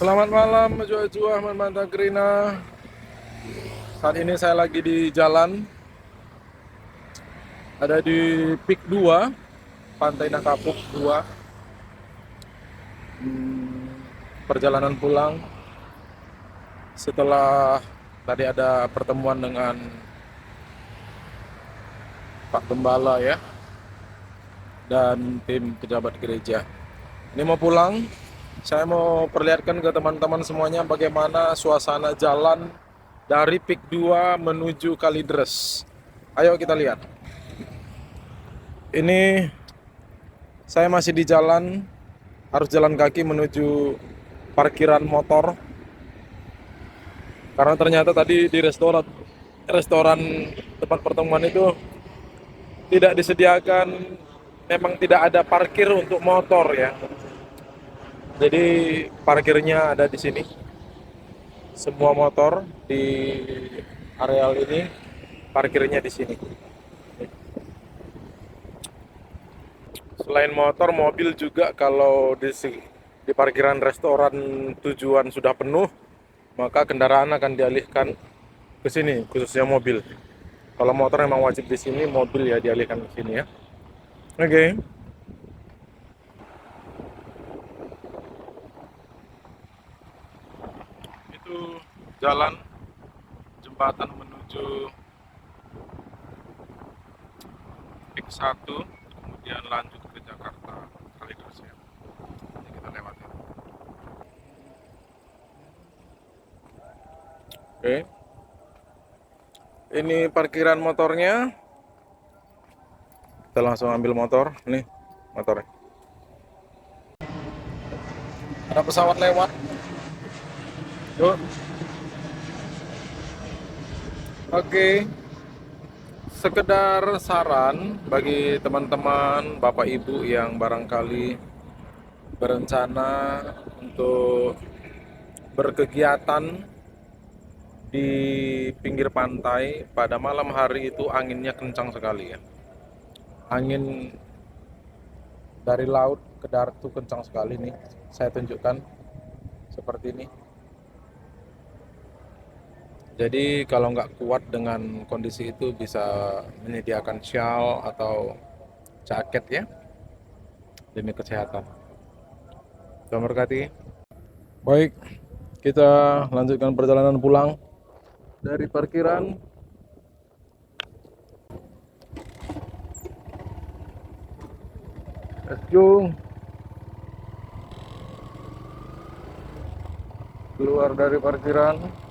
Selamat malam, Jua Ahmad Mantagrina. Saat ini saya lagi di jalan, ada di Pik 2, Pantai Nakapuk 2. Perjalanan pulang setelah tadi ada pertemuan dengan Pak Gembala ya, dan tim pejabat gereja. Ini mau pulang, saya mau perlihatkan ke teman-teman semuanya bagaimana suasana jalan dari Pik 2 menuju Kalideres. Ayo kita lihat. Ini saya masih di jalan, harus jalan kaki menuju parkiran motor. Karena ternyata tadi di restoran tempat pertemuan itu tidak disediakan, memang tidak ada parkir untuk motor ya. Jadi parkirnya ada di sini. Semua motor di areal ini parkirnya di sini. Selain motor, mobil juga kalau di parkiran restoran tujuan sudah penuh, maka kendaraan akan dialihkan ke sini, khususnya mobil. Kalau motor memang wajib di sini, mobil ya dialihkan ke sini ya. Oke. Itu jalan jembatan menuju Pik 1, kemudian lanjut ke Jakarta Kalideres ya. Ini kita lewati. Oke. Ini parkiran motornya. Kita langsung ambil motor. Nih motornya. Ada pesawat lewat. Yuk. Oke. Sekedar saran bagi teman-teman, Bapak Ibu yang barangkali berencana untuk berkegiatan di pinggir pantai pada malam hari itu anginnya kencang sekali ya. Angin dari laut ke darat itu kencang sekali nih. Saya tunjukkan seperti ini. Jadi kalau nggak kuat dengan kondisi itu bisa menyediakan shawl atau jaket ya demi kesehatan. Tuhan berkati. Baik, kita lanjutkan perjalanan pulang dari parkiran. Let's go. Keluar dari parkiran.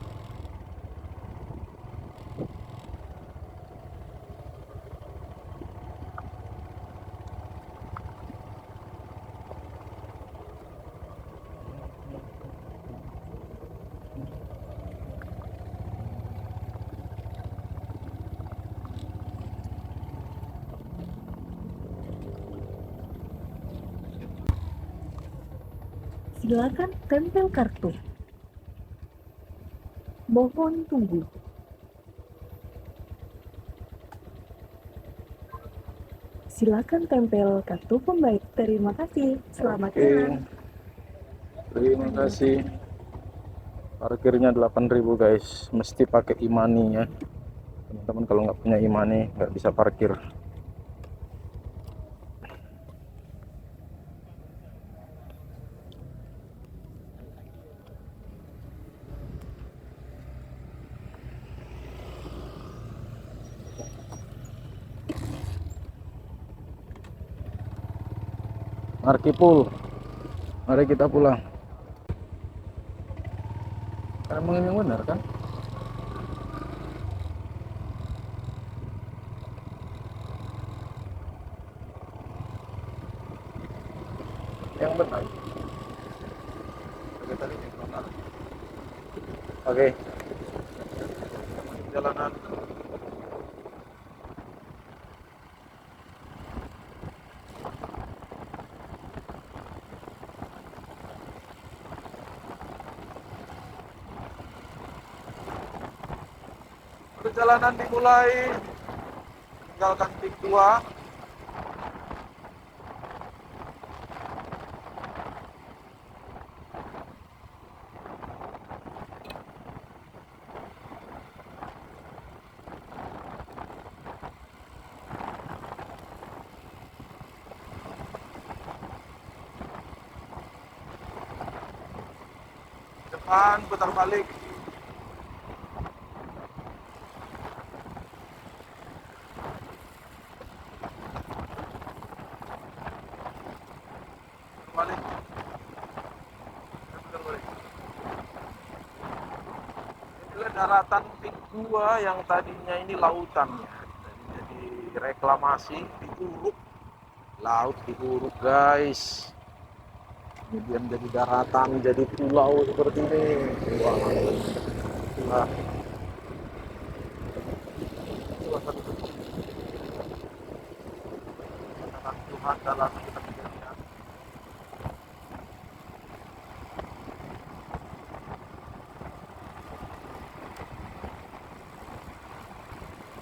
Silakan tempel kartu. Mohon tunggu. Silakan tempel kartu pembayar. Terima kasih. Selamat jalan. Terima kasih. Parkirnya 8.000 guys, mesti pakai e-money ya. Teman-teman kalau nggak punya e-money nggak bisa parkir. Arkipul, mari kita pulang. Emang ini yang benar kan? Yang benar. Oke, tadi yang benar. Oke. Jalanan. Perjalanan dimulai, tinggalkan Pik 2. depan, putar balik. Putar balik. Putar balik. Inilah daratan Pik 2 yang tadinya ini lautan ya. Jadi reklamasi diuruk, laut diuruk guys. Kemudian jadi daratan, jadi pulau seperti ini. Wah, itulah salah satu bentuk perkataan Tuhan dalam kitab Kejadian.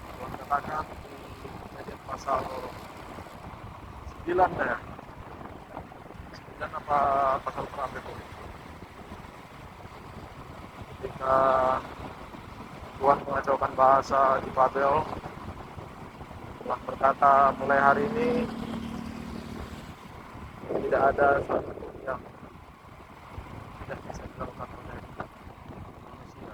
Tuhan katakan di Kejadian pasal 9 ya. 9 apa pasal berapa itu? Ketika Tuhan mengacaukan bahasa di Babel, Tuhan berkata, mulai hari ini tidak ada satu pun yang tidak bisa dilakukan oleh manusia.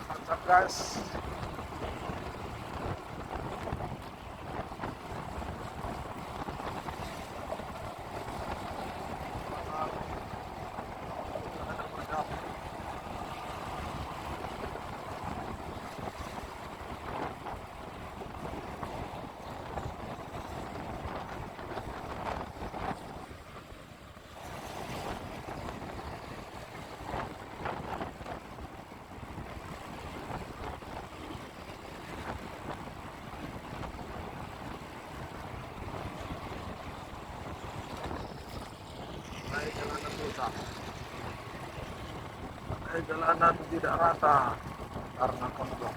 Mantap guys. Naik jalanan rusak, naik jalanan tidak rata karena konflik.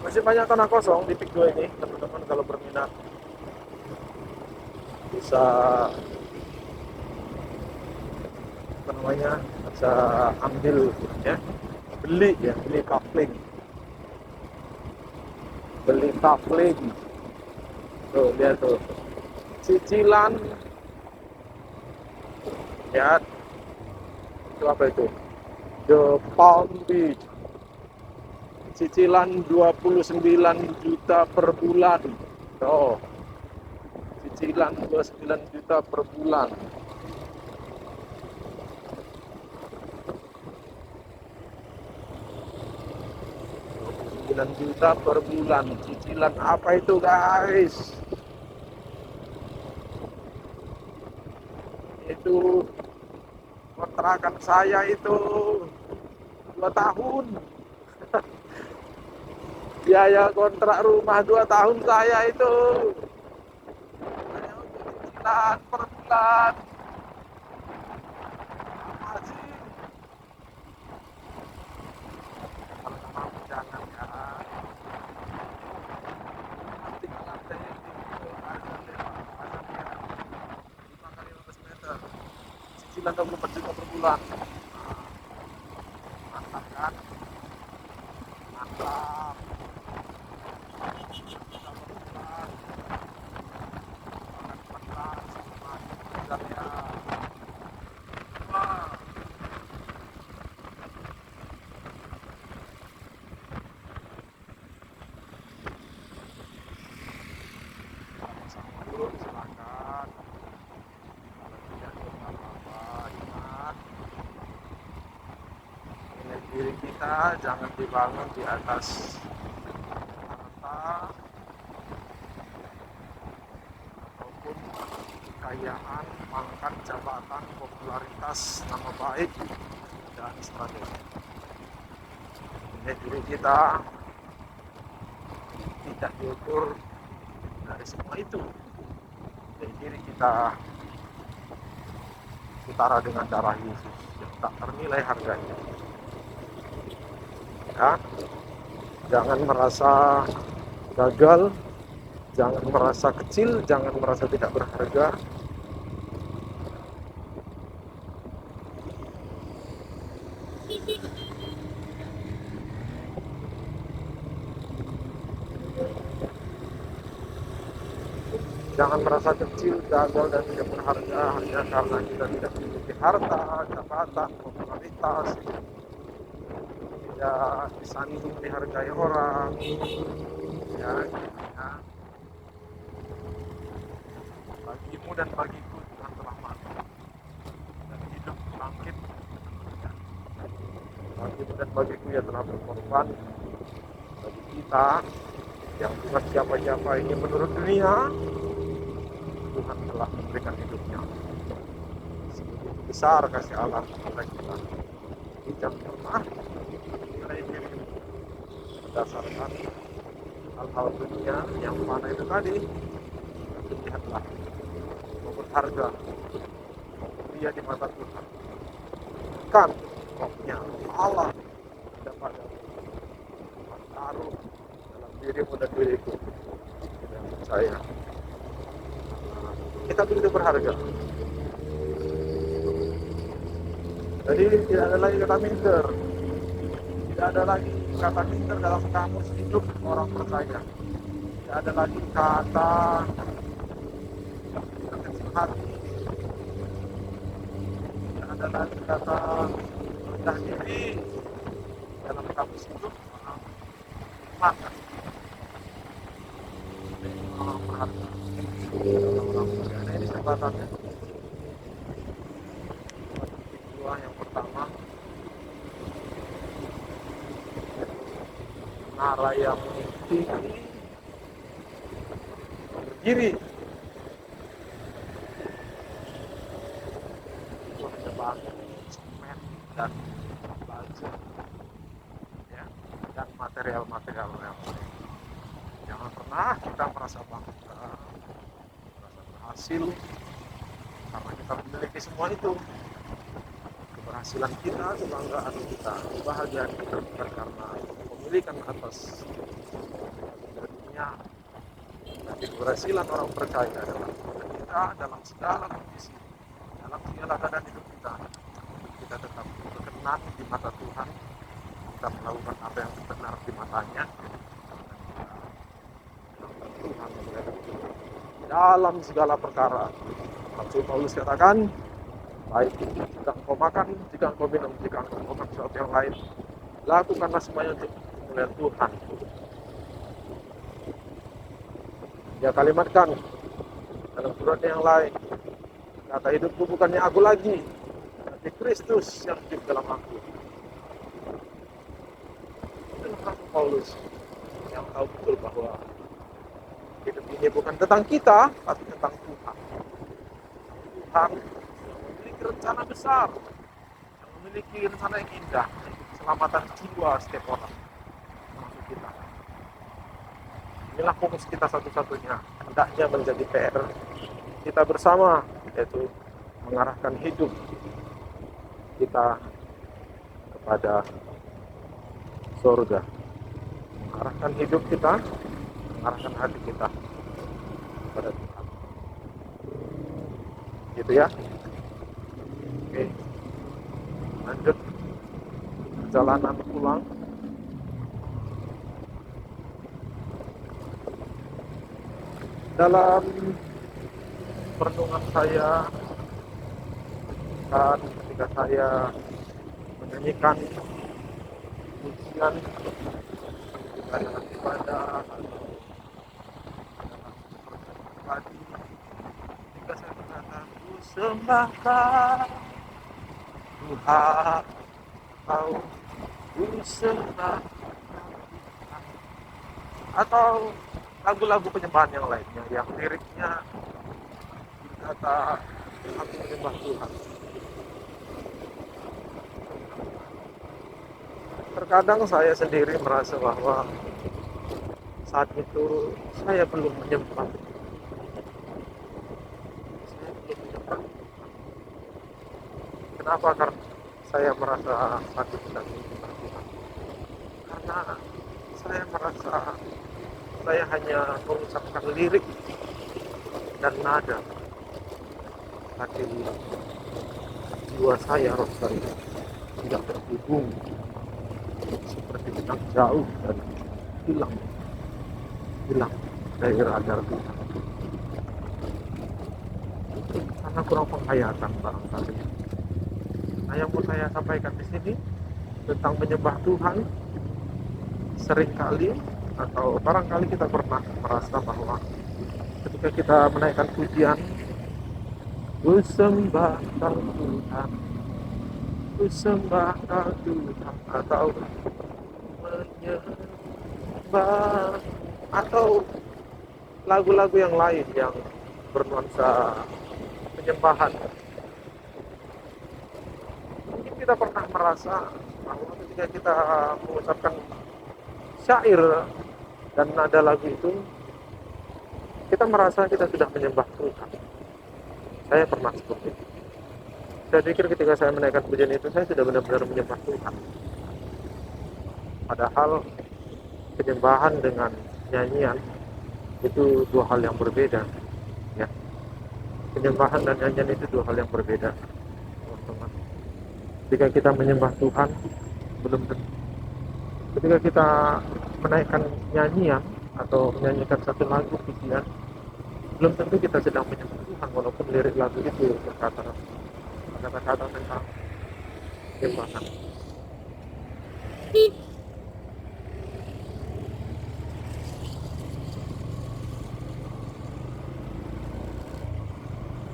Masih banyak tanah kosong di Pik 2 ini, teman-teman kalau berminat bisa bisa ambil ya, beli kapling, tuh lihat tuh cicilan ya, itu apa itu, The Palm Beach, cicilan 29 juta per bulan. Oh, cicilan 29 juta per bulan. Juta per bulan. Cicilan apa itu guys? Itu kontrakan saya itu 2 tahun. Biaya kontrak rumah 2 tahun saya itu. Hanya untuk cicilan per bulan. Masih. Kalau nggak mau jangan ya. Nanti ke lantai ini itu ada 5 kali 15 meter. Cicilan 24 juta per bulan. Mantap kan? Mantap. Silakan. Kalau tidak apa-apa, ingat nilai diri kita jangan dibangun di atas ataupun kekayaan, pangkat, jabatan, popularitas, nama baik, dan sebagainya. Diri kita tidak diukur dari semua itu. Jadi diri kita setara dengan darah Yesus yang tak ternilai harganya. Ya, jangan merasa gagal, jangan merasa kecil, jangan merasa tidak berharga. Jangan merasa kecil, gagal, dan tidak berharga hanya karena kita tidak memiliki harta, jabatan, popularitas, tidak disandung dihargai orang. Ya, ya. Bagimu dan bagiku Tuhan telah mati dan hidup bangkit. Bagimu dan bagiku Ia telah berkorban. Bagi kita yang bukan siapa-siapa ini menurut dunia, Tuhan telah memberikan hidupnya. Sebegitu besar kasih Allah kepada kita. Jangan pernah menilai diri berdasarkan hal-hal dunia yang mana itu tadi. Lihatlah, mau berharga, mau mulia di mata Tuhan. Kan rohnya Allah ada padamu, taruh dalam dirimu dan diriku. Dan percaya kita begitu berharga. Jadi tidak ada lagi kata minder, tidak ada lagi kata minder dalam kamus hidup orang percaya. Tidak ada lagi kata kecil hati, tidak ada lagi kata rendah diri dalam kamus hidup orang makan. Orang berharga, orang percaya. Nah, ini kesempatannya. Yang pertama, menara yang tinggi berdiri. Itu hanya batu, semen, dan baja, ya, dan material-material yang lain. Jangan pernah kita merasa bangga, merasa berhasil karena kita memiliki semua itu. Keberhasilan kita, kebanggaan kita, kebahagiaan kita bukan karena pemilikan atas dunia. Tapi keberhasilan orang percaya adalah kita dalam segala kondisi, dalam segala keadaan hidup kita tetap berkenan di mata Tuhan, kita melakukan apa yang benar di matanya. Tuhan dalam segala perkara. Rasul Paulus katakan, baik jika engkau makan, jika engkau minum, jika engkau melakukan sesuatu yang lain, lakukanlah semuanya untuk kemuliaan Tuhan. Dia kalimatkan dalam surat yang lain, kata hidupku bukannya aku lagi, tapi Kristus yang hidup dalam aku. Itu Rasul Paulus yang tahu betul bahwa hidup ini bukan tentang kita, tapi tentang Tuhan. Tuhan rencana besar, yang memiliki rencana yang indah, keselamatan jiwa setiap orang, termasuk kita. Inilah fokus kita satu-satunya, hendaknya menjadi PR kita bersama, yaitu mengarahkan hidup kita kepada surga, mengarahkan hidup kita, mengarahkan hati kita kepada Tuhan. Gitu ya. Oke, lanjut perjalanan pulang. Dalam perenungan saya dan ketika saya menyanyikan pujian dalam ibadah atau pribadi, ketika saya berkata, ku sembahkan Tuhan, ku sembahkan atau lagu-lagu penyembahan yang lainnya yang liriknya kata aku menyembah Tuhan. Terkadang saya sendiri merasa bahwa saat itu saya belum menyembah. Kenapa? Karena saya merasa saat itu tidak menyembah Tuhan. Karena saya merasa saya hanya mengucapkan lirik dan nada, tapi jiwa saya, roh saya tidak terhubung, seperti sedang jauh dan hilang dari radar Tuhan. Karena kurang penghayatan barangkali. Nah, yang mau saya sampaikan di sini tentang menyembah Tuhan, seringkali atau barangkali kita pernah merasa bahwa ketika kita menaikkan pujian, ku sembah kau Tuhan, ku sembah kau Tuhan, atau menyembah, atau lagu-lagu yang lain yang bernuansa penyembahan. Mungkin kita pernah merasa bahwa ketika kita mengucapkan syair dan nada lagu itu, kita merasa kita sudah menyembah Tuhan. Saya pernah seperti itu. Saya pikir ketika saya menaikkan pujian itu, saya sudah benar-benar menyembah Tuhan. Padahal penyembahan dengan nyanyian itu dua hal yang berbeda. Ya. Penyembahan dan nyanyian itu dua hal yang berbeda, teman-teman. Ketika kita menyembah Tuhan, belum tentu. Ketika kita menaikkan nyanyian atau menyanyikan satu lagu pujian, belum tentu kita sedang menyembah Tuhan, walaupun lirik lagu itu berkata kata-kata tentang penyembahan.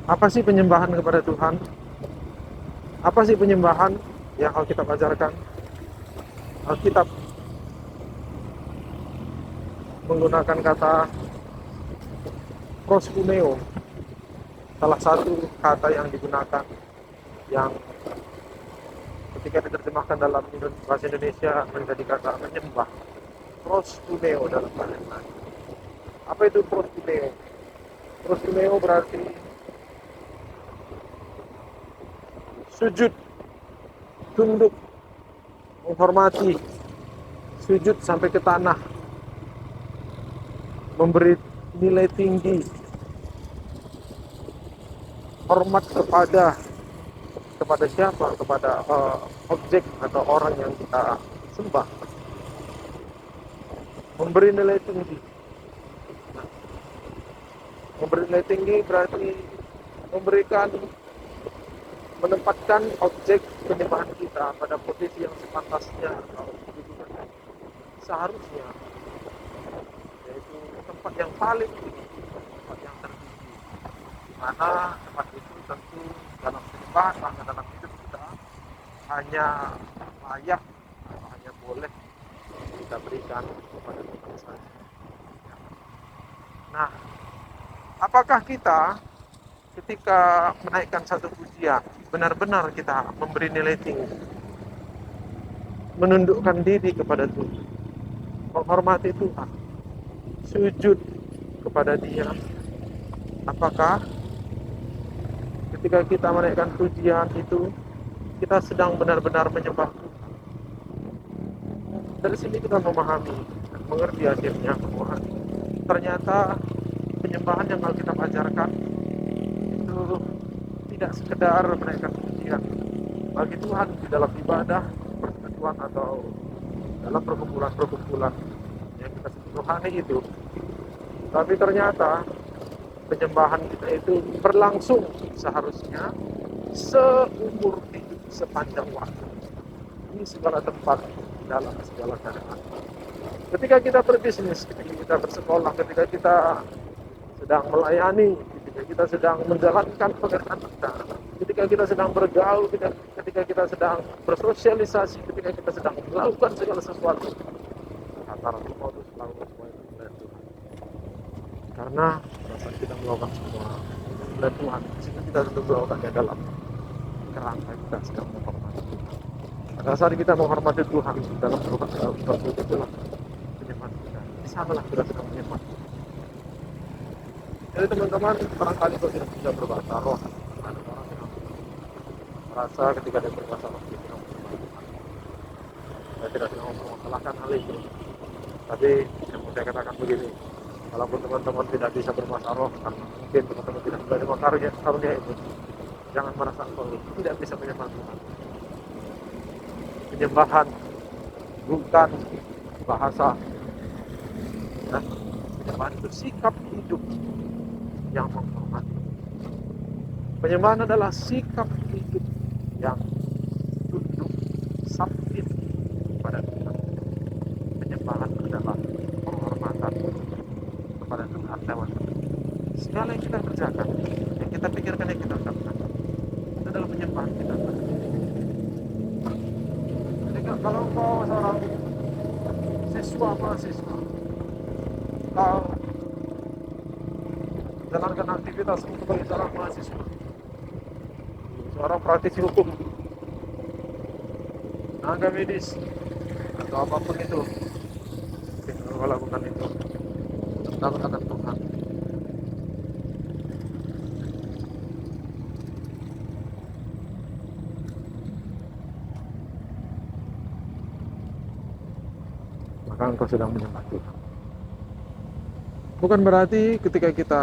Apa sih penyembahan kepada Tuhan? Apa sih penyembahan yang Alkitab ajarkan? Alkitab menggunakan kata proskuneo, salah satu kata yang digunakan yang ketika diterjemahkan dalam bahasa Indonesia menjadi kata menyembah. Proskuneo dalam bahasa Indonesia. Apa itu proskuneo? Proskuneo berarti sujud, tunduk, menghormati, sujud sampai ke tanah, memberi nilai tinggi, hormat kepada siapa? Kepada objek atau orang yang kita sembah. Memberi nilai tinggi. Nah, memberi nilai tinggi berarti menempatkan objek penyembahan kita pada posisi yang sepantasnya atau kedudukan seharusnya, yaitu tempat yang paling tinggi, tempat yang tertinggi, di mana tempat itu tentu dalam penyembahan bahkan dalam hidup kita hanya layak atau hanya boleh kita berikan kepada Tuhan saja. Nah, apakah kita ketika menaikkan satu pujian benar-benar kita memberi nilai tinggi, menundukkan diri kepada Tuhan, menghormati Tuhan, sujud kepada Dia? Apakah ketika kita menaikkan pujian itu kita sedang benar-benar menyembah Tuhan? Dari sini kita memahami dan mengerti akhirnya bahwa ternyata penyembahan yang Alkitab ajarkan itu tidak sekedar menaikkan pujian bagi Tuhan di dalam ibadah, persekutuan atau dalam perkumpulan-perkumpulan yang kita sebut rohani itu, tapi ternyata penyembahan kita itu berlangsung seharusnya seumur hidup, sepanjang waktu, di segala tempat, dalam segala keadaan. Ketika kita berbisnis, ketika kita bersekolah, ketika kita sedang melayani, ketika kita sedang menjalankan pekerjaan kita, ketika kita sedang bergaul, ketika kita sedang bersosialisasi, ketika kita sedang melakukan segala sesuatu, kata Rasul Paulus, Karena pada saat kita melakukan semua dan Tuhan, kita tentu melakukannya dalam kerangka kita sedang menghormati Tuhan. Pada saat kita menghormati Tuhan dalam melakukan sesuatu itulah penyembahan kita. Di sanalah kita sedang menyembah. Jadi teman-teman, barangkali kalau tidak bisa berbahasa roh, ada orang yang merasa ketika dia berbahasa roh dia sedang menyembah Tuhan. Saya tidak sedang mempermasalahkan hal itu. Tapi yang mau saya katakan begini, walaupun teman-teman tidak bisa berbahasa roh, karena mungkin teman-teman tidak menerima karunia itu, jangan merasa engkau tidak bisa menyembah Tuhan. Penyembahan bukan bahasa, ya. Penyembahan itu sikap hidup yang menghormati. Penyembahan adalah sikap hidup yang tunduk submit kepada Tuhan. Penyembahan adalah penghormatan kepada Tuhan lewat segala yang kita kerjakan, yang kita pikirkan, yang kita ucapkan. Itu adalah penyembahan kita. Jadi kalau kau seorang siswa mahasiswa, kau jalankan aktivitas sebagai seorang mahasiswa, seorang praktisi hukum, tenaga medis, atau apapun itu, kau lakukan itu dalam tangan Tuhan. Maka engkau sedang menyembah Tuhan. Bukan berarti ketika kita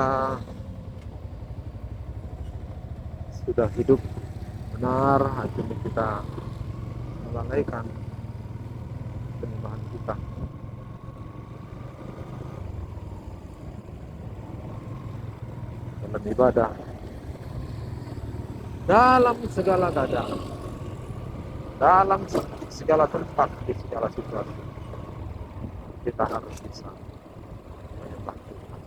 sudah hidup benar, akhirnya kita melalaikan penyembahan kita. Dalam ibadah, dalam segala keadaan, dalam segala tempat, di segala situasi, kita harus bisa menyembah Tuhan.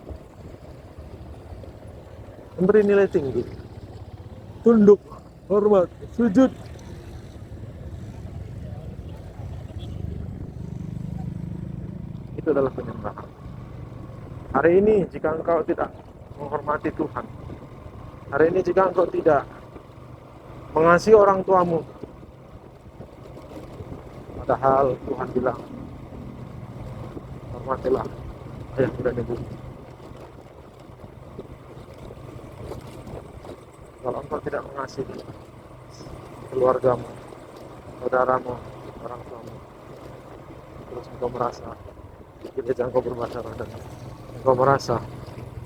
Memberi nilai tinggi, tunduk, hormat, sujud. Itu adalah penyembahan. Hari ini jika engkau tidak menghormati Tuhan, hari ini jika engkau tidak mengasihi orang tuamu, padahal Tuhan bilang, hormatilah ayahmu dan ibumu. Kalau engkau tidak mengasihi keluargamu, saudaramu, orang tuamu, terus engkau merasa ketika engkau berbahasa roh dan engkau merasa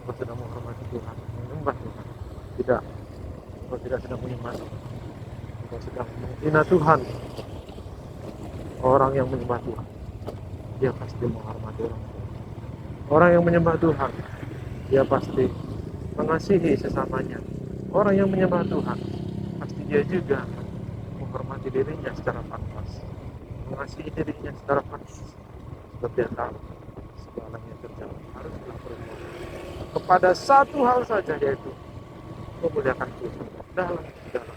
engkau sedang menghormati Tuhan, menyembah Tuhan, tidak, engkau tidak sedang menyembah, engkau sedang menghina Tuhan. Orang yang menyembah Tuhan, dia pasti menghormati orang tua. Orang yang menyembah Tuhan, dia pasti mengasihi sesamanya. Orang yang menyembah Tuhan, pasti dia juga menghormati dirinya secara pantas, mengasihi dirinya secara pantas, sebab dia tahu segalanya terjadi haruslah berbuat kepada satu hal saja, yaitu memuliakan Tuhan dalam segala.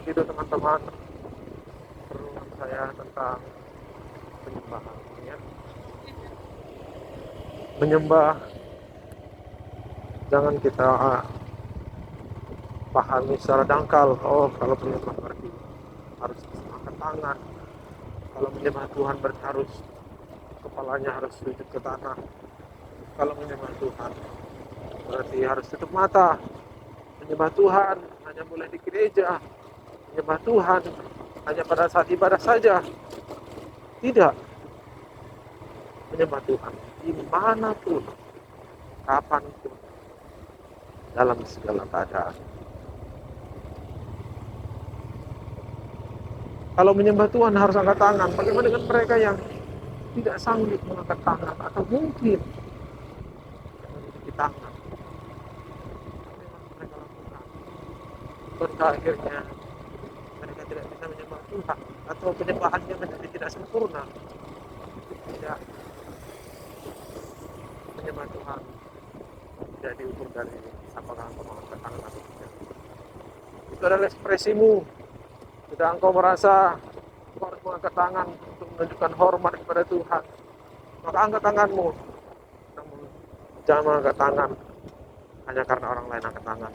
Itu teman-teman perluan saya tentang penyembahan, ya. Menyembah jangan kita pahami secara dangkal. Oh, kalau menyembah berarti harus angkat tangan. Kalau menyembah Tuhan berarti harus kepalanya harus sujud ke tanah. Kalau menyembah Tuhan berarti harus tutup mata. Menyembah Tuhan hanya boleh di gereja. Menyembah Tuhan hanya pada saat ibadah saja. Tidak. Menyembah Tuhan dimanapun, kapanpun, dalam segala keadaan. Kalau menyembah Tuhan harus angkat tangan. Bagaimana dengan mereka yang tidak sanggup mengangkat tangan atau mungkin memiliki tangan? Mereka lakukan. Pada akhirnya mereka tidak bisa menyembah Tuhan, atau penyembahannya menjadi tidak sempurna. Tidak, menyembah Tuhan tidak diukur dari apakah engkau mengangkat tangan atau tidak. Itu adalah ekspresimu. Tidak engkau merasa engkau harus mengangkat tangan untuk menunjukkan hormat kepada Tuhan, maka angkat tanganmu. Namun jangan mengangkat tangan hanya karena orang lain angkat tangan.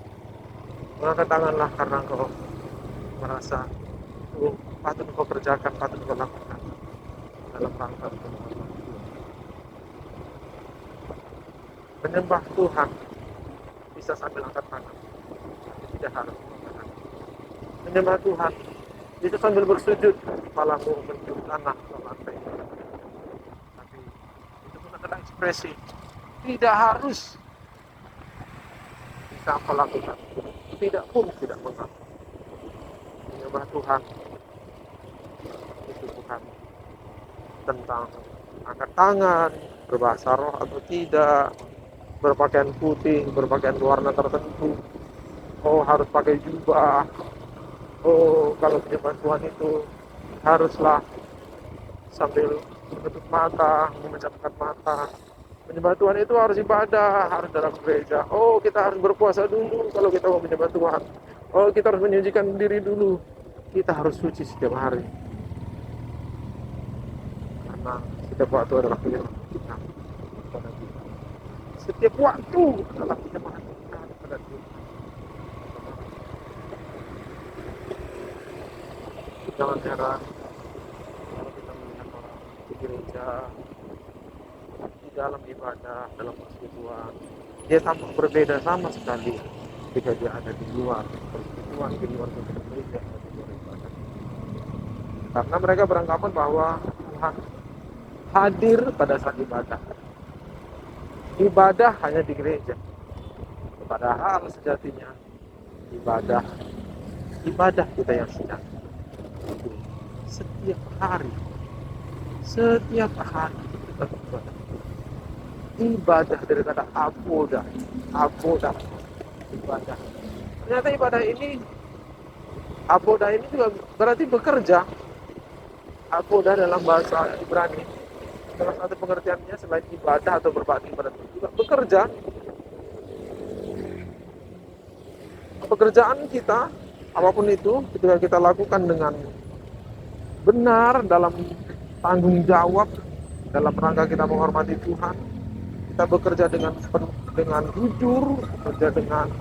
Mengangkat tanganlah karena engkau merasa patut engkau kerjakan, patut engkau lakukan dalam rangka untuk menghormati Tuhan. Menyembah Tuhan bisa sambil angkat tangan, tapi tidak harus angkat tangan. Menyembah Tuhan bisa sambil bersujud, kepalamu menjunjung tanah ke lantai. Tapi itu pun adalah ekspresi, tidak harus bisa engkau lakukan, tidak mengapa. Menyembah Tuhan itu bukan tentang angkat tangan, berbahasa roh atau tidak, berpakaian putih, berpakaian warna tertentu, oh harus pakai jubah, oh kalau menyembah Tuhan itu haruslah sambil menutup mata, memejamkan mata. Menyembah Tuhan itu harus ibadah, harus dalam gereja. Oh kita harus berpuasa dulu kalau kita mau menyembah Tuhan. Oh kita harus menyucikan diri dulu. Kita harus suci setiap hari. Karena setiap waktu adalah pilihan kita kepada Tuhan. Setiap waktu adalah penyembahan kita kepada Tuhan. Jangan heran kalau kita melihat orang di gereja, di dalam ibadah, dalam persekutuan, dia tampak berbeda sama sekali ketika dia ada di luar persekutuan, di luar gereja, atau di luar ibadah. Karena mereka beranggapan bahwa Tuhan hadir pada saat ibadah. Ibadah hanya di gereja. Padahal sejatinya ibadah kita yang sejati itu setiap hari kita beribadah. Ibadah daripada abodah ibadah. Ternyata ibadah ini, abodah ini juga berarti bekerja. Abodah dalam bahasa Ibrani, salah satu pengertiannya selain ibadah atau berbakti pada Tuhan juga bekerja. Pekerjaan kita apapun itu ketika kita lakukan dengan benar, dalam tanggung jawab, dalam rangka kita menghormati Tuhan, kita bekerja dengan jujur, bekerja dengan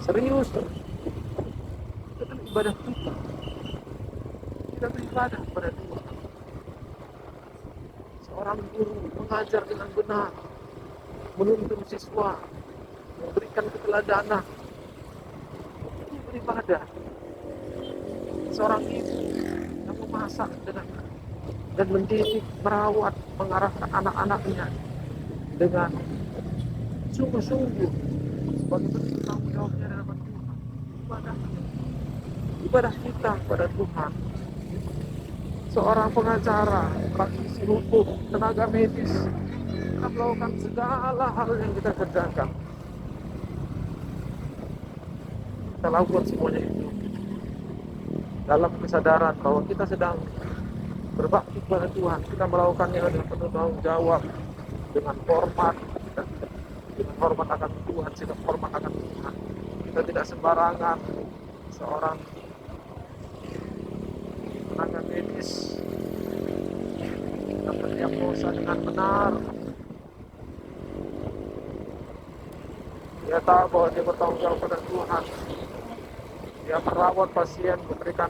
serius, itu adalah ibadah kita. Kita beribadah kepada Tuhan. Seorang guru mengajar dengan benar, menuntun siswa, memberikan keteladanan, itu beribadah. Seorang ibu yang memasak dan mendidik, merawat, mengarahkan anak-anaknya dengan sungguh-sungguh sebagai bentuk tanggung jawabnya dalam Tuhan. Ibadah kita kepada Tuhan. Seorang pengacara, praktisi hukum, tenaga medis, kita melakukan segala hal yang kita kerjakan. Kita lakukan semuanya itu dalam kesadaran bahwa kita sedang berbakti kepada Tuhan. Kita melakukannya dengan penuh tanggung jawab, dengan hormat, dengan hormat akan Tuhan, sikap hormat akan Tuhan. Kita tidak sembarangan. Seorang tenaga medis dapat diagnosa dengan benar. Dia tahu bahwa dia bertanggung jawab pada Tuhan. Dia merawat pasien, memberikan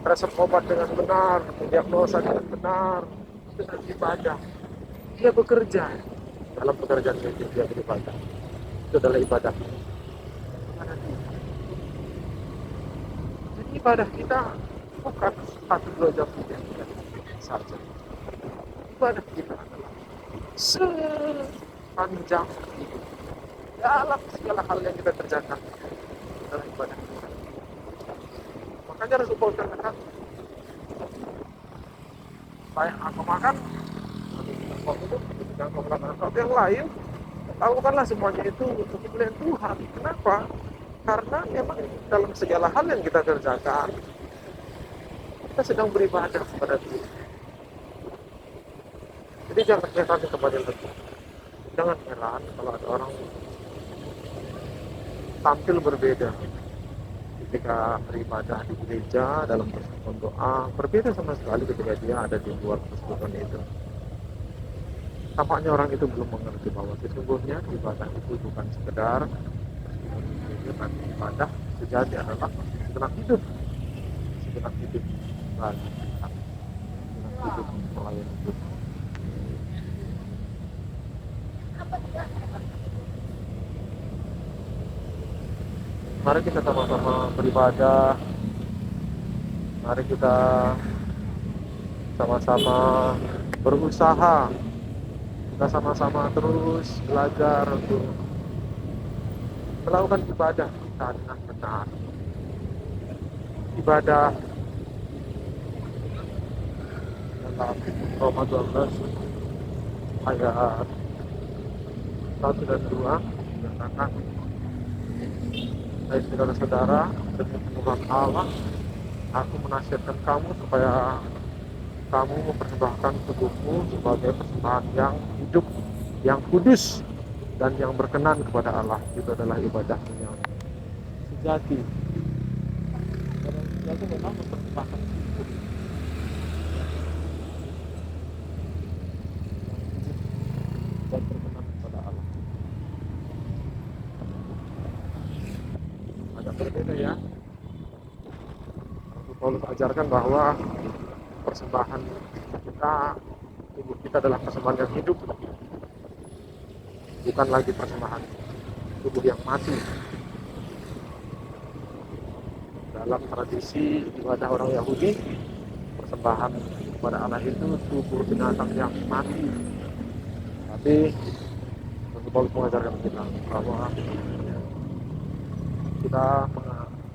resep obat dengan benar, mendiagnosa dengan benar. Itu adalah ibadah. Dia bekerja dalam pekerjaan medis, dia beribadah. Itu adalah ibadah. Jadi ibadah kita bukan 1-2 jam saja. Ibadah kita adalah sepanjang hidup. Dalam segala hal yang kita kerjakan adalah ibadah kita. Makanya Rasul Paulus katakan, supaya aku makan, ketika aku melakukan sesuatu yang lain, lakukanlah semuanya itu untuk kemuliaan Tuhan. Kenapa? Karena memang dalam segala hal yang kita kerjakan, kita sedang beribadah kepada Tuhan. Jadi jangan heran kepada Tuhan. Jangan heran kalau ada orang tampil berbeda ketika beribadah di gereja dalam persekutuan doa, berbeda sama sekali ketika dia ada di luar persekutuan itu. tampaknya orang itu belum mengerti bahwa sesungguhnya ibadah itu bukan sekedar tapi ibadah sejati adalah segenap hidup bagi Tuhan, segenap hidup melayani Tuhan. Mari kita sama-sama beribadah, mari kita sama-sama berusaha, kita sama-sama terus belajar untuk melakukan ibadah kita dengan benar. Ibadah dalam Roma 12 ayat 1 dan 2 dikatakan, hai saudara-saudara, demi Tuhan Allah, aku menasihatkan kamu supaya kamu mempersembahkan tubuhmu sebagai persembahan yang hidup, yang kudus, dan yang berkenan kepada Allah. Itu adalah ibadahmu yang sejati. Dan yang sejati memang mempersembahkan tubuh dan berkenan kepada Allah. Agak berbeda ya. Rasul Paulus ajarkan bahwa persembahan kita, tubuh kita adalah persembahan yang hidup, bukan lagi persembahan tubuh yang mati. Dalam tradisi ibadah orang Yahudi, persembahan kepada Allah itu tubuh binatang yang mati. Tapi Rasul Paulus mengajarkan kita bahwa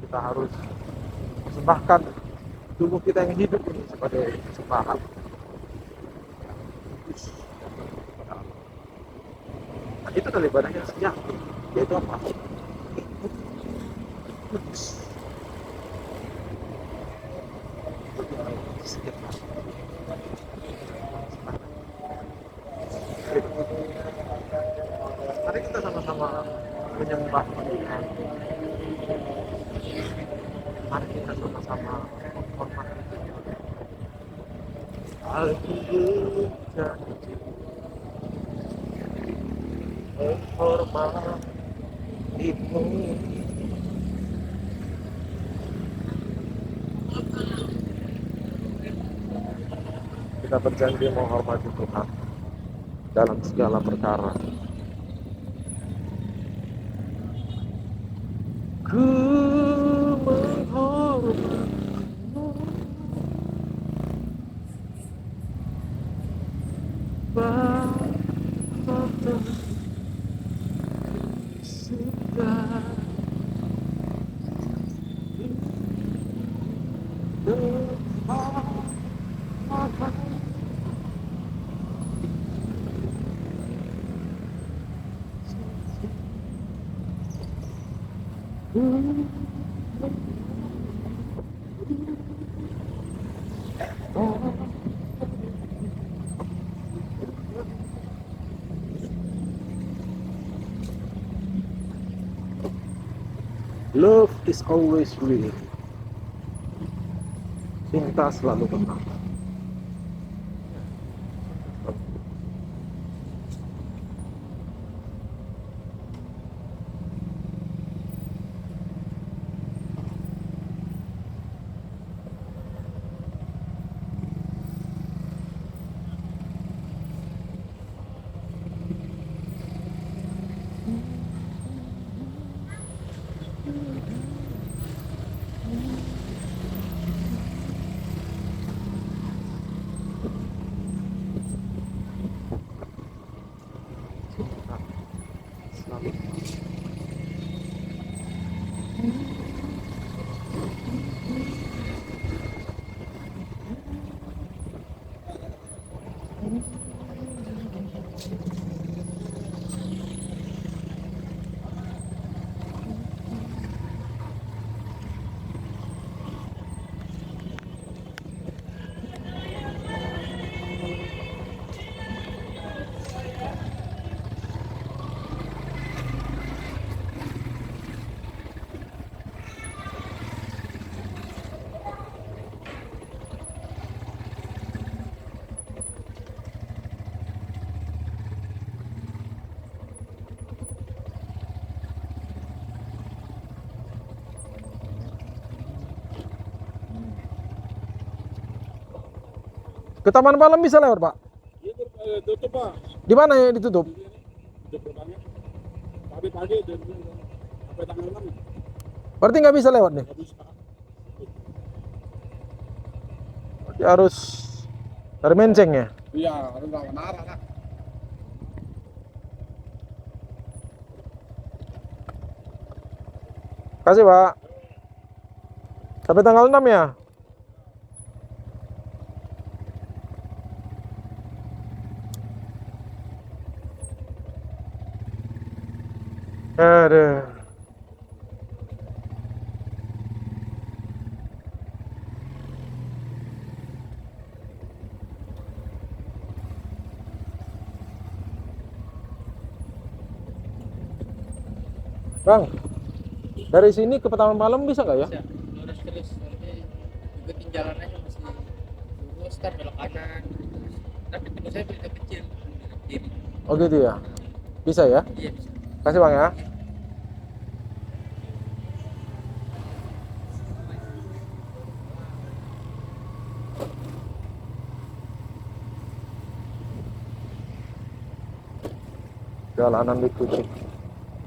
kita harus persembahkan tubuh kita yang hidup ini sebagai persembahan yang kudus kepada Allah. Nah, itu adalah ibadah yang sejati, yaitu apa? Kudus. Mari kita sama-sama menyembah Tuhan. Mari kita sama-sama menghormati Tuhan. Haleluya, menghormati-Mu. Kita berjanji menghormati Tuhan dalam segala perkara. Ku menghormati-Mu, Bapa surga. Love is always real. Cinta selalu benar. Ke Taman Palem bisa lewat, Pak? Tutup Pak. Di mana ya ditutup? Pagi-pagi sampai tanggal 6 Berarti nggak bisa lewat nih? bisa. Berarti harus dari Menceng ya? Iya, harus lawan arah lah. Kasih, Pak. Sampai tanggal 6 ya? Aduh. Bang, dari sini ke Taman Palem bisa nggak ya? Bisa lurus terus nanti ikutin jalanannya masih lurus kan belok kanan terus. Tapi temen saya berita kecil belok kiri. Oh gitu ya? Bisa ya? Iya bisa. Kasih Bang ya. Jalanan ditutup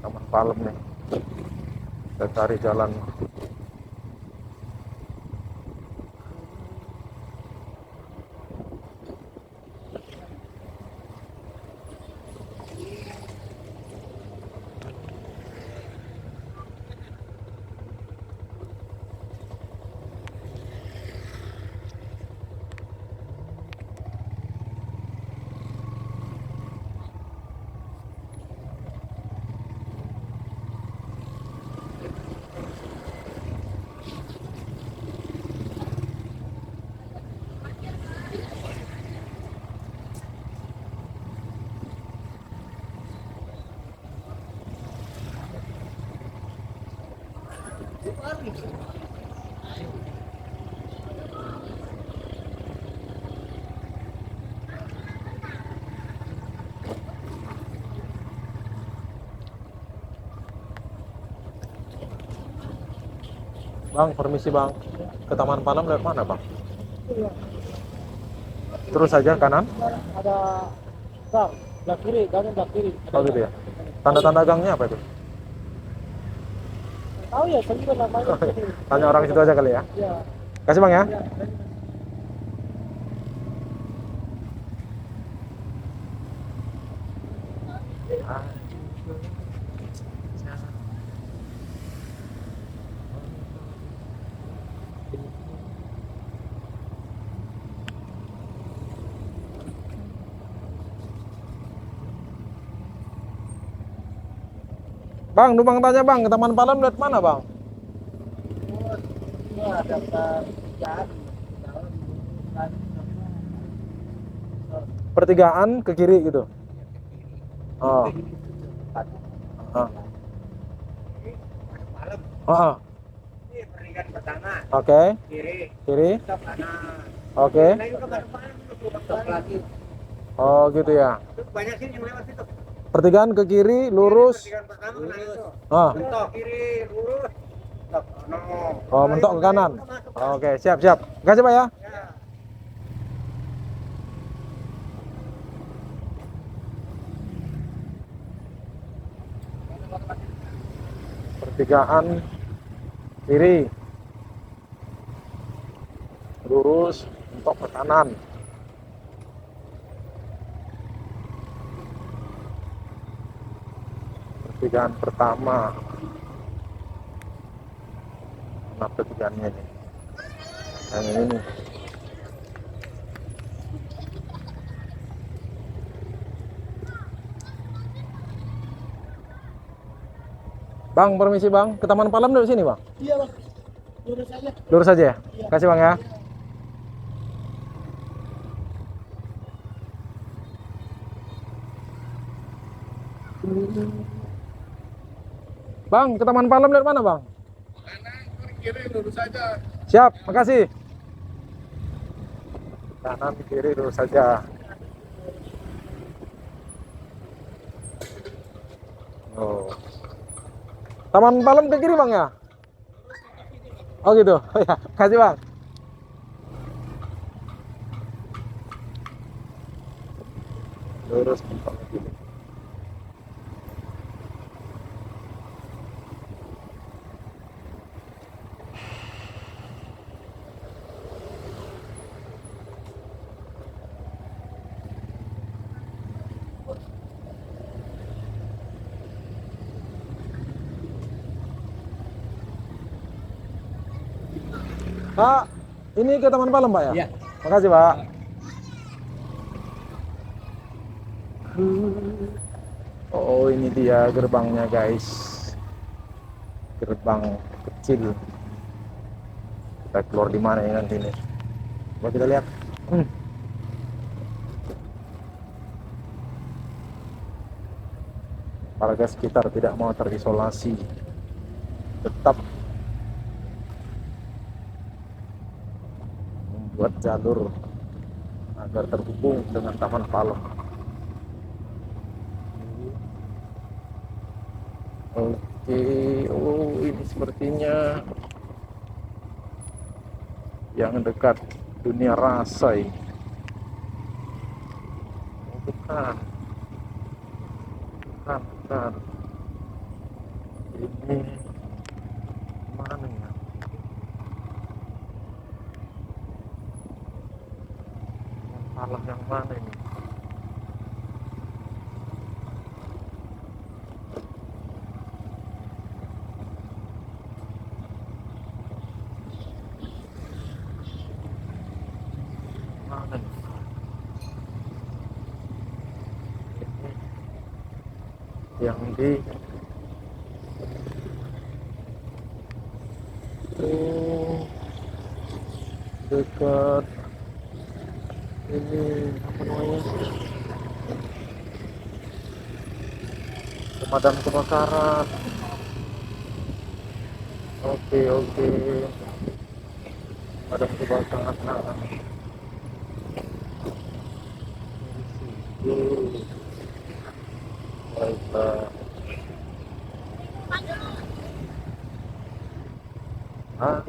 Taman Palem nih. Kita cari jalan. Bang, permisi Bang. Ke Taman Palem lewat mana Bang? Terus saja kanan? Ada gang, belah kiri, gangnya belah kiri. Oh gitu ya? Tanda-tanda gangnya apa itu? Tahu ya, saya juga namanya. Tanya orang situ aja kali ya? Iya. Kasih Bang ya. Bang, numpang tanya Bang, ke Taman Palem lihat mana Bang? Ada jalan. Pertigaan ke kiri gitu. Oh. Ah. Oh. Ini pertigaan pertama, Oke. kiri, Kiri. stop kanan. Oke. Nah, itu ke depan, stop lagi. Oh gitu ya. Itu banyak sih yang lewat situ. Pertigaan ke kiri, lurus. Pertigaan pertama kanan itu. Ah. Mentok kiri, lurus. Stop. No. Oh, mentok ke kanan. Oke, siap, siap. Makasih Pak ya. Pertigaan kiri, lurus, mentok ke kanan. Pertigaan pertama. Nah, pertigaannya ini. Yang ini. Bang, permisi Bang, ke Taman Palem dari sini Bang? Iya Bang, lurus aja. Lurus aja ya? Kasih Bang ya. Bang, ke Taman Palem dari mana Bang? Kanan, kiri, lurus saja. Siap, makasih. Kanan, kiri, lurus saja. Oh. Taman Palem ke kiri Bang ya? Oh gitu. Oh ya, kasih Bang. lurus mentok gini. Pak, ini ke Taman Palem, Pak ya? Iya. Makasih, Pak. Oh, ini dia gerbangnya, guys. Gerbang kecil. Kita keluar di mana ya nanti nih? Coba kita lihat. Warga sekitar tidak mau terisolasi, tetap membuat jalur agar terhubung dengan Taman Palem. Oke, oh ini sepertinya yang dekat dunia rasa ini. Oh, bukan. Bukan. Ini mana ya? Palem yang mana ini? Mana nih? Ini yang di dekat ini apa namanya, pemadam kebakaran. Oke pemadam kebakaran. Baiklah. Hah?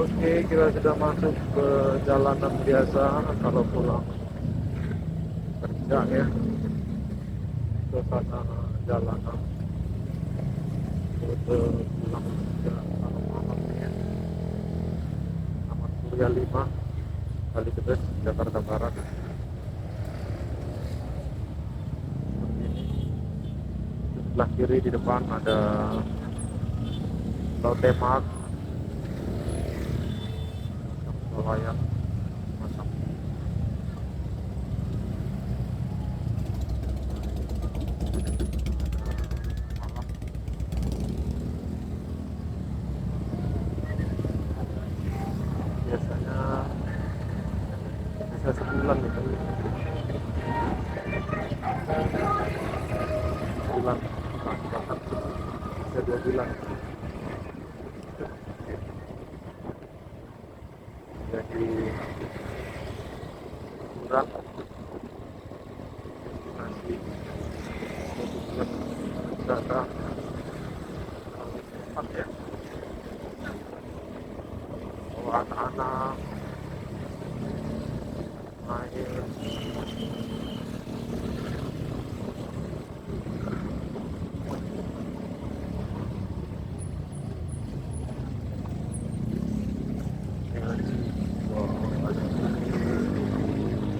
Oke, kita sudah masuk ke jalanan biasa kalau pulang kerja ya, suasana jalanan rute pulang kerja kalau malam ya. Taman Surya 5 Kalideres, Jakarta Barat. Seperti ini. Di sebelah kiri di depan ada Lotte Mart, layak macam malam. Biasanya bisa sebulan gitu, sebulan bahkan bisa 2 bulan. Jadi kurang masih 2 bulan wisata tempat ya, bawa anak-anak main.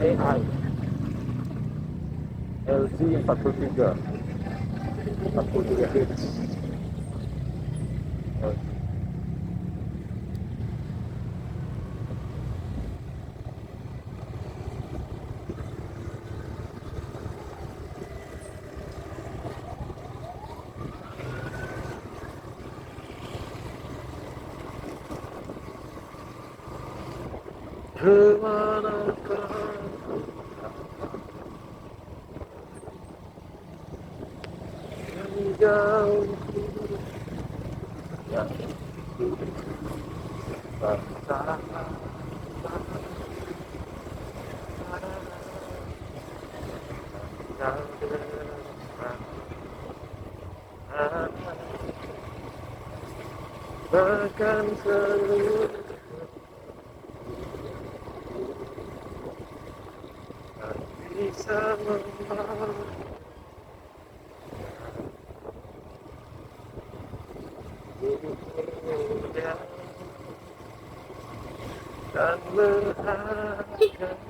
AI LG 43 Hz. Kemanakah yang jauh yang bersama bahkan seluruh bisa membawa dan berharga.